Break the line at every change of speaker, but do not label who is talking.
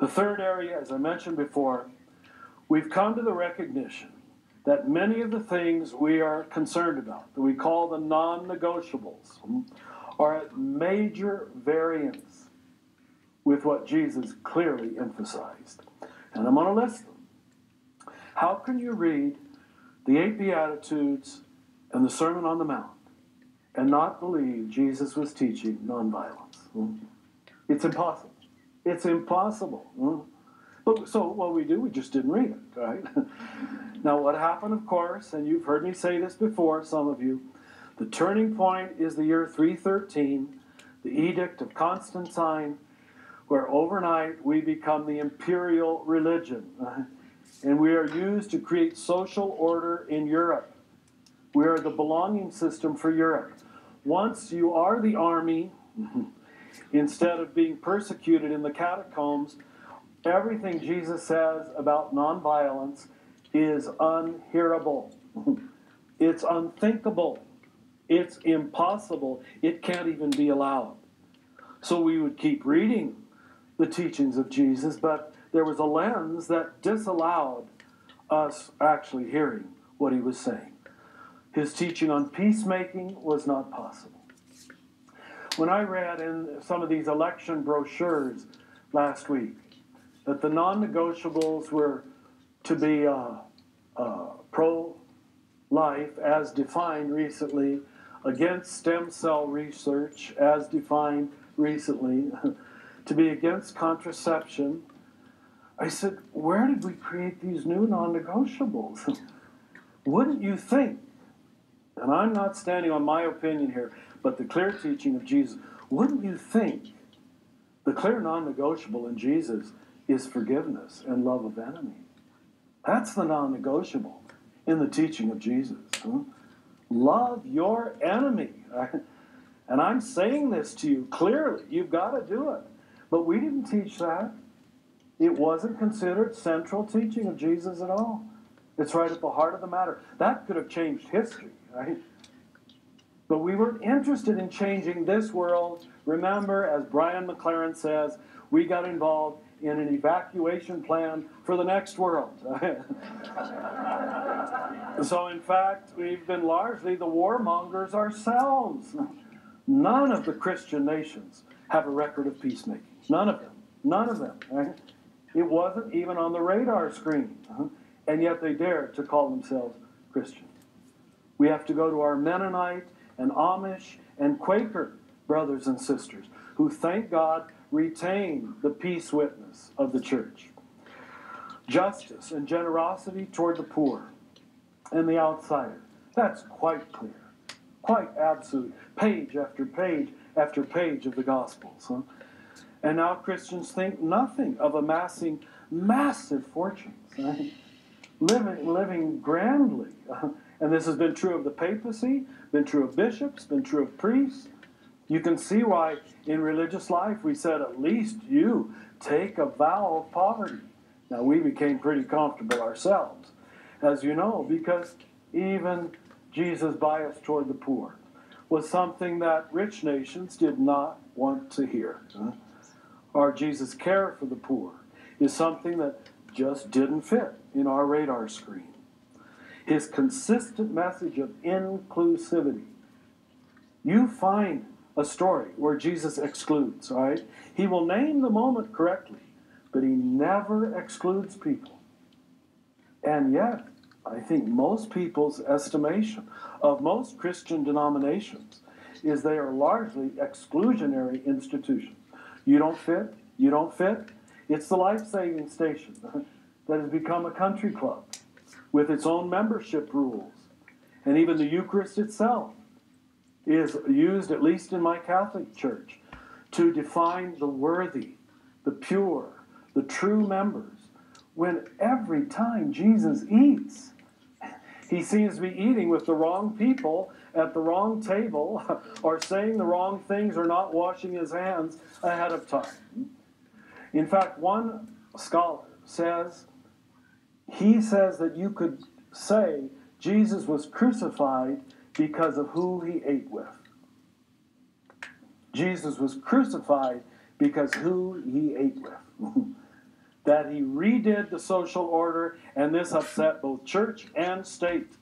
The third area, as I mentioned before, we've come to the recognition that many of the things we are concerned about, that we call the non-negotiables, are at major variance with what Jesus clearly emphasized. And I'm going to list them. How can you read the 8 Beatitudes and the Sermon on the Mount and not believe Jesus was teaching nonviolence? It's impossible. It's impossible. But so what we do, we just didn't read it, right? Now what happened, of course, and you've heard me say this before, some of you, the turning point is the year 313, the Edict of Constantine, where overnight we become the imperial religion. And we are used to create social order in Europe. We are the belonging system for Europe. Once you are the army, instead of being persecuted in the catacombs, everything Jesus says about nonviolence is unhearable. It's unthinkable. It's impossible. It can't even be allowed. So we would keep reading the teachings of Jesus, but there was a lens that disallowed us actually hearing what he was saying. His teaching on peacemaking was not possible. When I read in some of these election brochures last week that the non-negotiables were to be pro-life as defined recently, against stem cell research as defined recently, to be against contraception, I said, where did we create these new non-negotiables? Wouldn't you think, and I'm not standing on my opinion here, but the clear teaching of Jesus, wouldn't you think the clear non-negotiable in Jesus is forgiveness and love of enemy? That's the non-negotiable in the teaching of Jesus. Love your enemy. And I'm saying this to you clearly. You've got to do it. But we didn't teach that. It wasn't considered central teaching of Jesus at all. It's right at the heart of the matter. That could have changed history, right? But we weren't interested in changing this world. Remember, as Brian McLaren says, we got involved in an evacuation plan for the next world. So, in fact, we've been largely the warmongers ourselves. None of the Christian nations have a record of peacemaking. None of them. None of them. Right? It wasn't even on the radar screen. And yet they dared to call themselves Christian. We have to go to our Mennonite and Amish and Quaker brothers and sisters who, thank God, retain the peace witness of the church. Justice and generosity toward the poor and the outsider. That's quite clear. Quite absolute. Page after page after page of the Gospels. And now Christians think nothing of amassing massive fortunes. Right? Living grandly. And this has been true of the papacy, been true of bishops, been true of priests. You can see why in religious life we said, at least you take a vow of poverty. Now we became pretty comfortable ourselves, as you know, because even Jesus' bias toward the poor was something that rich nations did not want to hear. Our Jesus' care for the poor is something that just didn't fit in our radar screen. His consistent message of inclusivity. You find a story where Jesus excludes, right? He will name the moment correctly, but he never excludes people. And yet, I think most people's estimation of most Christian denominations is they are largely exclusionary institutions. You don't fit, you don't fit. It's the life-saving station that has become a country club with its own membership rules. And even the Eucharist itself is used, at least in my Catholic Church, to define the worthy, the pure, the true members, when every time Jesus eats, he seems to be eating with the wrong people at the wrong table, or saying the wrong things, or not washing his hands ahead of time. In fact, one scholar says, he says that you could say Jesus was crucified because of who he ate with. Jesus was crucified because who he ate with. that he redid the social order, and this upset both church and state.